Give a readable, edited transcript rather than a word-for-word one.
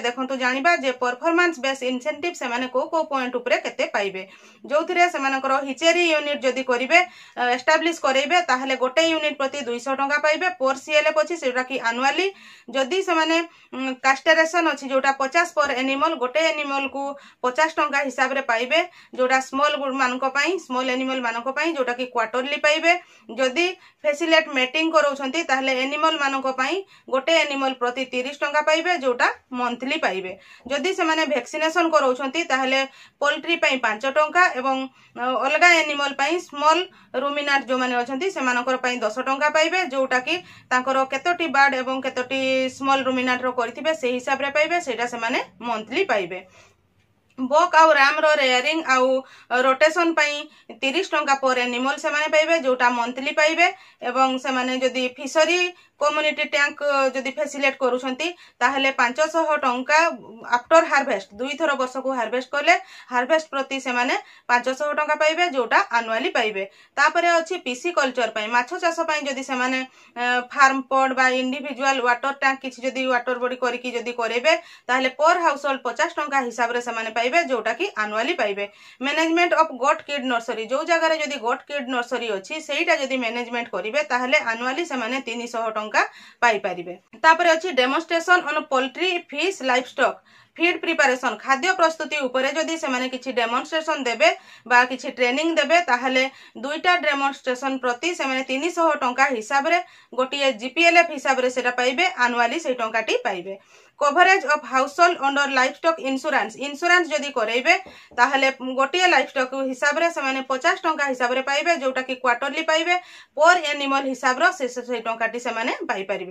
देखंतु जानिबा जे performance base incentive से माने को पॉइंट ऊपर केते पाइबे जोथिरे से मानकर हिचेरी यूनिट जदी करिवे एस्टैब्लिश करेबे ताहले गोटे यूनिट प्रति 200 टंका पाइबे पर सीएलएफ अछि सेटा कि एनुअली जदी से माने कास्टरेशन अछि जोटा 50 पर एनिमल गोटे एनिमल को 50 टंका हिसाब रे पाइबे जोटा स्मॉल मानको पई स्मॉल एनिमल मानको पई जोटा कि क्वार्टरली पाइबे जदी फैसिलेट मेटिंग करूछंती ताहले एनिमल मानको पई गोटे एनिमल प्रति 30 टंका पाइबे जोटा मंथली पाइबे जदी से माने वैक्सीनेशन करूछंती ताहले पोल्ट्री पई 5 टंका एवं अलगा एनिमल पई स्मॉल रुमिनाट जो माने अछंती से मानकर पई 10 टंका पाइबे जोटा कि तांकर केतोटी बार्ड एवं केतोटी स्मॉल रुमिनाट रो करथिबे से हिसाब रे पाइबे सेटा से माने मंथली पाइबे बक आउ राम रो रेयरिंग आउ रोटेशन पई 30 टंका पर एनिमल से माने पाइबे जोटा मंथली पाइबे एवं से माने जदी फिशरी कम्युनिटी टैंक जदी फैसिलेट करूछंती ताहले 500 टंका आफ्टर हार्वेस्ट दुई थरो वर्ष को हार्वेस्ट करले हार्वेस्ट प्रति से माने 500 टंका पाइबे जोटा एनुअली पाइबे तापरे अछि पीसी कल्चर पई माछो चाष पई जदी से माने फार्म पॉड बा इंडिविजुअल वाटर टैंक किछि जदी वाटर बॉडी करिकि जदी करेबे ताहले पर हाउसहोल्ड 50 टंका हिसाब रे से माने पाइबे जोटा कि एनुअली पाइबे management of goat kid nursery जो जगह रे जदी गोट किड नर्सरी अछि सेटा जदी मैनेजमेंट करिवे ताहले एनुअली से माने 300 टंका पाई परिबे तापरे अछि demonstration on poultry fish life stock feed preparation खाद्य प्रस्तुति उपरे जदी से माने किछि डेमोन्स्ट्रेशन देबे बा किछि ट्रेनिंग देबे ताहले दुईटा डेमोन्स्ट्रेशन प्रति से माने 300 टंका हिसाब रे गोटिए जीपीएलएफ हिसाब रे सेटा पाइबे एनुअली से टंकाटी पाइबे coverage of household under livestock insurance जदी करेबे ताहले गोटिए लाइफस्टॉक हिसाब रे से माने 50 टंका हिसाब रे पाइबे जोटा कि क्वार्टरली पाइबे पर एनिमल हिसाब रो से टंकाटी से माने पाई परिबे।